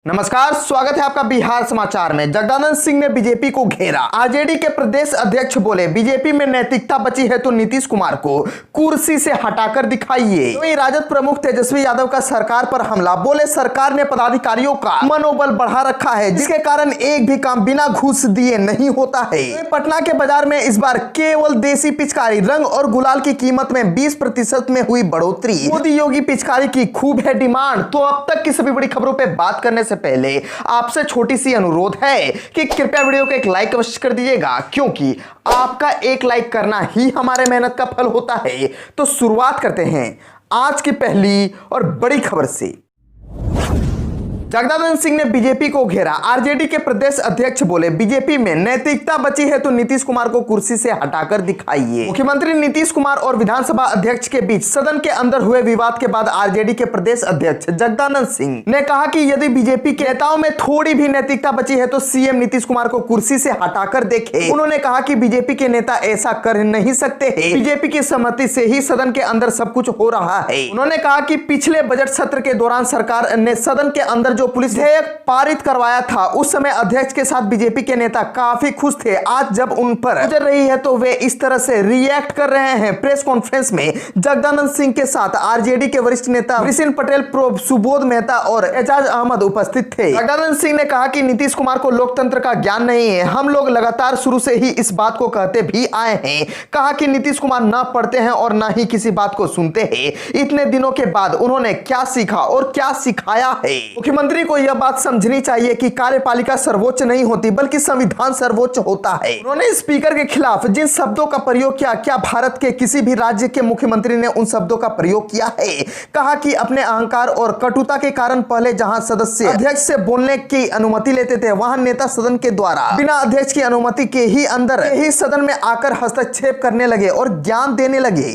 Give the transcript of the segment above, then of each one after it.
नमस्कार, स्वागत है आपका बिहार समाचार में। जगदानंद सिंह ने बीजेपी को घेरा। आरजेडी के प्रदेश अध्यक्ष बोले, बीजेपी में नैतिकता बची है तो नीतीश कुमार को कुर्सी से हटाकर दिखाइए। वहीं राजद प्रमुख तेजस्वी यादव का सरकार पर हमला, बोले सरकार ने पदाधिकारियों का मनोबल बढ़ा रखा है जिसके कारण एक भी काम बिना घूस दिए नहीं होता है। पटना के बाजार में इस बार केवल देसी पिचकारी रंग और गुलाल की कीमत में 20% में हुई बढ़ोतरी। मोदी योगी पिचकारी की खूब है डिमांड। तो अब तक की सभी बड़ी खबरों पर बात करने से पहले आपसे छोटी सी अनुरोध है कि कृपया वीडियो को एक लाइक अवश्य कर दीजिएगा, क्योंकि आपका एक लाइक करना ही हमारे मेहनत का फल होता है। तो शुरुआत करते हैं आज की पहली और बड़ी खबर से। जगदानंद सिंह ने बीजेपी को घेरा। आरजेडी के प्रदेश अध्यक्ष बोले, बीजेपी में नैतिकता बची है तो नीतीश कुमार को कुर्सी से हटाकर दिखाइए। मुख्यमंत्री नीतीश कुमार और विधानसभा अध्यक्ष के बीच सदन के अंदर हुए विवाद के बाद आरजेडी के प्रदेश अध्यक्ष जगदानंद सिंह ने कहा कि यदि बीजेपी के नेताओं में थोड़ी भी नैतिकता बची है तो सीएम नीतीश कुमार को कुर्सी से हटाकर देखे। उन्होंने कहा कि बीजेपी के नेता ऐसा कर नहीं सकते हैं, बीजेपी की सहमति से ही सदन के अंदर सब कुछ हो रहा है। उन्होंने कहा कि पिछले बजट सत्र के दौरान सरकार ने सदन के अंदर जो पुलिस विधेयक पारित करवाया था, उस समय अध्यक्ष के साथ बीजेपी के नेता काफी खुश थे। आज जब उन पर गुजर रही है तो वे इस तरह से रिएक्ट कर रहे हैं। प्रेस कॉन्फ्रेंस में जगदानंद सिंह के साथ आरजेडी के वरिष्ठ नेता वृषिण पटेल, सुबोध मेहता और एजाज अहमद उपस्थित थे। जगदानंद सिंह ने कहा कि नीतीश कुमार को लोकतंत्र का ज्ञान नहीं है। हम लोग लगातार शुरू से ही इस बात को कहते भी आए हैं। कहा कि नीतीश कुमार ना पढ़ते हैं और ना ही किसी बात को सुनते हैं। इतने दिनों के बाद उन्होंने क्या सीखा और क्या सिखाया है। मुख्यमंत्री को यह बात समझनी चाहिए कि कार्यपालिका सर्वोच्च नहीं होती बल्कि संविधान सर्वोच्च होता है। उन्होंने स्पीकर के खिलाफ जिन शब्दों का प्रयोग किया, क्या भारत के किसी भी राज्य के मुख्यमंत्री ने उन शब्दों का प्रयोग किया है? कहा कि अपने अहंकार और कटुता के कारण पहले जहां सदस्य अध्यक्ष से बोलने की अनुमति लेते थे, वहां नेता सदन के द्वारा बिना अध्यक्ष की अनुमति के ही अंदर ही सदन में आकर हस्तक्षेप करने लगे और ज्ञान देने लगे।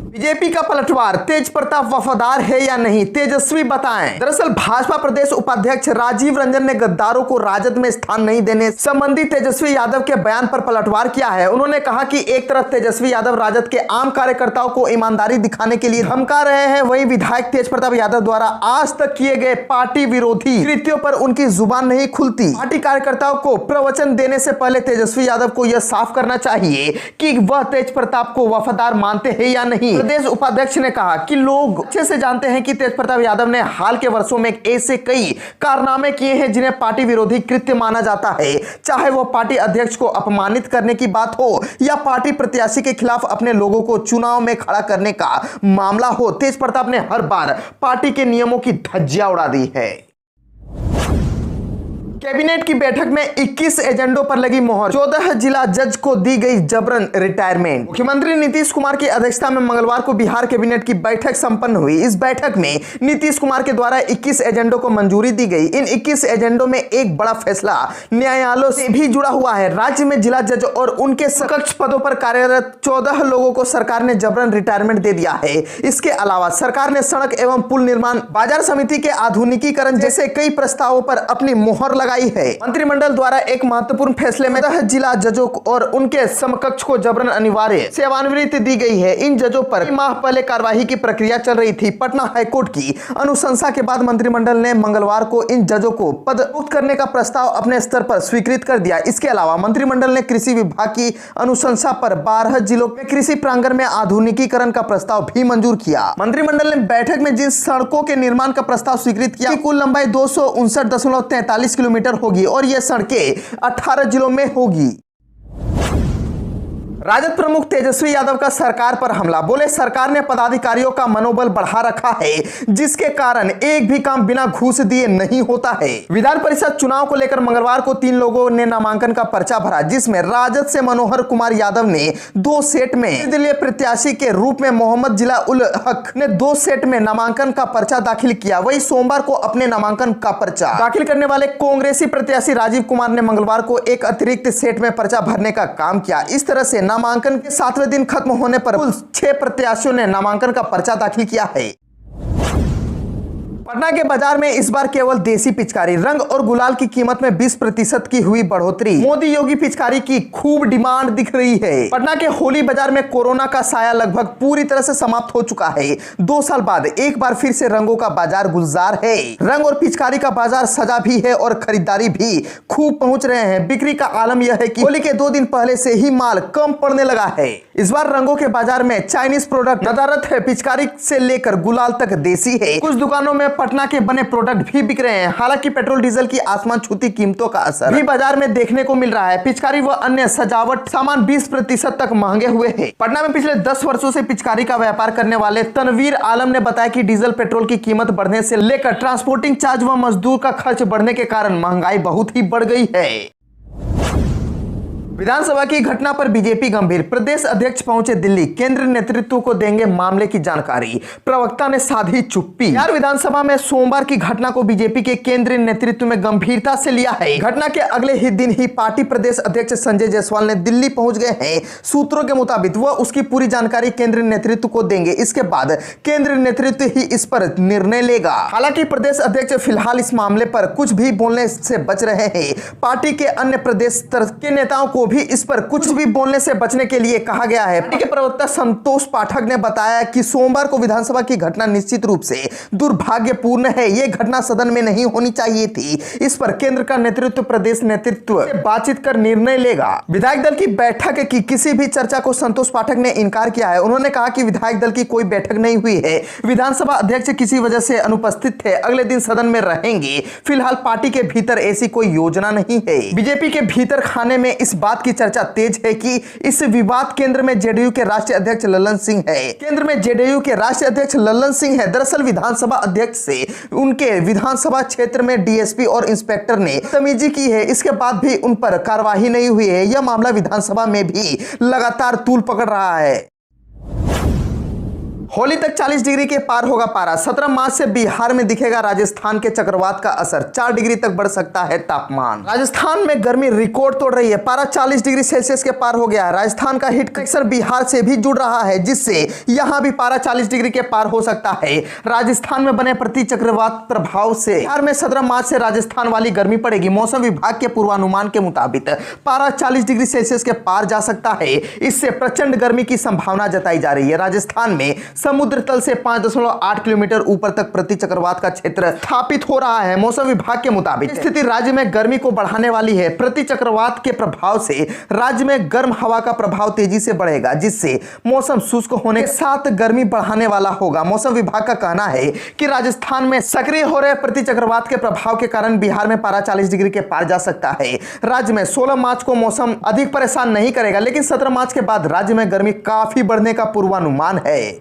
बीजेपी का पलटवार, तेज प्रताप वफादार है या नहीं, तेजस्वी बताएं। दरअसल भाजपा प्रदेश उपाध्यक्ष राजीव रंजन ने गद्दारों को राजद में स्थान नहीं देने संबंधी तेजस्वी यादव के बयान पर पलटवार किया है। उन्होंने कहा कि एक तरफ तेजस्वी यादव राजद के आम कार्यकर्ताओं को ईमानदारी दिखाने के लिए धमका रहे हैं, वहीं विधायक तेज प्रताप यादव द्वारा आज तक किए गए पार्टी विरोधी कृत्यों पर उनकी जुबान नहीं खुलती। पार्टी कार्यकर्ताओं को प्रवचन देने से पहले तेजस्वी यादव को यह साफ करना चाहिए कि वह तेज प्रताप को वफादार मानते हैं या नहीं। प्रदेश उपाध्यक्ष ने कहा कि लोग अच्छे से जानते हैं कि तेज प्रताप यादव ने हाल के वर्षों में ऐसे कई कारनामे किए हैं जिन्हें पार्टी विरोधी कृत्य माना जाता है, चाहे वो पार्टी अध्यक्ष को अपमानित करने की बात हो या पार्टी प्रत्याशी के खिलाफ अपने लोगों को चुनाव में खड़ा करने का मामला हो। तेज प्रताप ने हर बार पार्टी के नियमों की धज्जियां उड़ा दी है। कैबिनेट की बैठक में 21 एजेंडों पर लगी मोहर, 14 जिला जज को दी गई जबरन रिटायरमेंट। मुख्यमंत्री नीतीश कुमार की अध्यक्षता में मंगलवार को बिहार कैबिनेट की बैठक संपन्न हुई। इस बैठक में नीतीश कुमार के द्वारा 21 एजेंडों को मंजूरी दी गई। इन 21 एजेंडों में एक बड़ा फैसला न्यायालयों से भी जुड़ा हुआ है। राज्य में जिला जज और उनके समकक्ष पदों पर कार्यरत 14 लोगों को सरकार ने जबरन रिटायरमेंट दे दिया है। इसके अलावा सरकार ने सड़क एवं पुल निर्माण, बाजार समिति के आधुनिकीकरण जैसे कई प्रस्तावों पर अपनी मोहर लगाई है। मंत्रिमंडल द्वारा एक महत्वपूर्ण फैसले में 10 जिला जजों और उनके समकक्ष को जबरन अनिवार्य सेवानिवृत्ति दी गई है। इन जजों पर कई माह पहले कार्यवाही की प्रक्रिया चल रही थी। पटना हाईकोर्ट की अनुशंसा के बाद मंत्रिमंडल ने मंगलवार को इन जजों को पद मुक्त करने का प्रस्ताव अपने स्तर पर स्वीकृत कर दिया। इसके अलावा मंत्रिमंडल ने कृषि विभाग की अनुशंसा पर 12 जिलों में कृषि प्रांगण में आधुनिकीकरण का प्रस्ताव भी मंजूर किया। मंत्रिमंडल ने बैठक में जिन सड़कों के निर्माण का प्रस्ताव स्वीकृत किया, कुल लंबाई 259.43 किलोमीटर होगी और यह सड़कें 18 जिलों में होगी। राजद प्रमुख तेजस्वी यादव का सरकार पर हमला, बोले सरकार ने पदाधिकारियों का मनोबल बढ़ा रखा है जिसके कारण एक भी काम बिना घूस दिए नहीं होता है। विधान परिषद चुनाव को लेकर मंगलवार को 3 लोगों ने नामांकन का पर्चा भरा, जिसमें राजद से मनोहर कुमार यादव ने 2 सेट में, निर्दलीय प्रत्याशी के रूप में मोहम्मद जिला उल हक ने 2 सेट में नामांकन का पर्चा दाखिल किया। वही सोमवार को अपने नामांकन का पर्चा दाखिल करने वाले कांग्रेसी प्रत्याशी राजीव कुमार ने मंगलवार को एक अतिरिक्त सेट में पर्चा भरने का काम किया। इस तरह से नामांकन के 7वें दिन खत्म होने पर कुल 6 प्रत्याशियों ने नामांकन का पर्चा दाखिल किया है। पटना के बाजार में इस बार केवल देसी पिचकारी, रंग और गुलाल की कीमत में 20% की हुई बढ़ोतरी। मोदी योगी पिचकारी की खूब डिमांड दिख रही है। पटना के होली बाजार में कोरोना का साया लगभग पूरी तरह से समाप्त हो चुका है। 2 साल बाद एक बार फिर से रंगों का बाजार गुलजार है। रंग और पिचकारी का बाजार सजा भी है और खरीदारी भी खूब पहुंच रहे हैं। बिक्री का आलम यह है कि होली के 2 दिन पहले से ही माल कम पड़ने लगा है। इस बार रंगों के बाजार में चाइनीज प्रोडक्ट नदारत है। पिचकारी से लेकर गुलाल तक देसी है। कुछ दुकानों में पटना के बने प्रोडक्ट भी बिक रहे हैं। हालांकि पेट्रोल डीजल की आसमान छूती कीमतों का असर भी बाजार में देखने को मिल रहा है। पिचकारी व अन्य सजावट सामान 20% तक महंगे हुए हैं। पटना में पिछले 10 वर्षों से पिचकारी का व्यापार करने वाले तनवीर आलम ने बताया कि डीजल पेट्रोल की कीमत बढ़ने से लेकर ट्रांसपोर्टिंग चार्ज व मजदूर का खर्च बढ़ने के कारण महंगाई बहुत ही बढ़ गई है। विधानसभा की घटना पर बीजेपी गंभीर, प्रदेश अध्यक्ष पहुंचे दिल्ली, केंद्र नेतृत्व को देंगे मामले की जानकारी। प्रवक्ता ने साधी चुप्पी। बिहार विधानसभा में सोमवार की घटना को बीजेपी के केंद्रीय नेतृत्व में गंभीरता से लिया है। घटना के अगले ही दिन ही पार्टी प्रदेश अध्यक्ष संजय जायसवाल ने दिल्ली पहुंच गए हैं। सूत्रों के मुताबिक वह उसकी पूरी जानकारी केंद्रीय नेतृत्व को देंगे। इसके बाद केंद्रीय नेतृत्व ही इस पर निर्णय लेगा। हालांकि प्रदेश अध्यक्ष फिलहाल इस मामले पर कुछ भी बोलने से बच रहे हैं। पार्टी के अन्य प्रदेश के नेताओं को भी इस पर कुछ भी बोलने से बचने के लिए कहा गया है। पार्टी के प्रवक्ता संतोष पाठक ने बताया कि सोमवार को विधानसभा की घटना निश्चित रूप से दुर्भाग्यपूर्ण है। यह घटना सदन में नहीं होनी चाहिए थी। इस पर केंद्र का नेतृत्व प्रदेश नेतृत्व से बातचीत कर निर्णय लेगा। विधायक दल की बैठक की किसी भी चर्चा को संतोष पाठक ने इनकार किया है। उन्होंने कहा कि विधायक दल की कोई बैठक नहीं हुई है। विधानसभा अध्यक्ष किसी वजह से अनुपस्थित थे, अगले दिन सदन में रहेंगे। फिलहाल पार्टी के भीतर ऐसी कोई योजना नहीं है। बीजेपी के भीतर खाने में इस बात की चर्चा तेज है कि इस विवाद केंद्र में जेडीयू के राष्ट्रीय अध्यक्ष लल्लन सिंह है। केंद्र में जेडीयू के राष्ट्रीय अध्यक्ष लल्लन सिंह है। दरअसल विधानसभा अध्यक्ष से उनके विधानसभा क्षेत्र में डीएसपी और इंस्पेक्टर ने बदतमीजी की है। इसके बाद भी उन पर कार्रवाई नहीं हुई है। यह मामला विधानसभा में भी लगातार तूल पकड़ रहा है। होली तक 40 डिग्री के पार होगा पारा। 17 मार्च से बिहार में दिखेगा राजस्थान के चक्रवात का असर। 4 डिग्री तक बढ़ सकता है तापमान। राजस्थान में गर्मी रिकॉर्ड तोड़ रही है। पारा 40 डिग्री सेल्सियस के पार हो गया है। राजस्थान का हिट कनेक्शन बिहार से भी जुड़ रहा है, जिससे यहां भी पारा 40 डिग्री के पार हो सकता है। राजस्थान में बने प्रति चक्रवात प्रभाव से बिहार में 17 मार्च से राजस्थान वाली गर्मी पड़ेगी। मौसम विभाग के पूर्वानुमान के मुताबिक पारा 40 डिग्री सेल्सियस के पार जा सकता है। इससे प्रचंड गर्मी की संभावना जताई जा रही है। राजस्थान में समुद्र तल से 5.8 किलोमीटर ऊपर तक प्रति चक्रवात का क्षेत्र स्थापित हो रहा है। मौसम विभाग के मुताबिक स्थिति राज्य में गर्मी को बढ़ाने वाली है। प्रति चक्रवात के प्रभाव से राज्य में गर्म हवा का प्रभाव तेजी से बढ़ेगा, जिससे मौसम शुष्क होने के साथ गर्मी बढ़ाने वाला होगा। मौसम विभाग का कहना है कि राजस्थान में सक्रिय हो रहे प्रति चक्रवात के प्रभाव के कारण बिहार में पारा 40 डिग्री के पार जा सकता है। राज्य में 16 मार्च को मौसम अधिक परेशान नहीं करेगा, लेकिन 17 मार्च के बाद राज्य में गर्मी काफी बढ़ने का पूर्वानुमान है।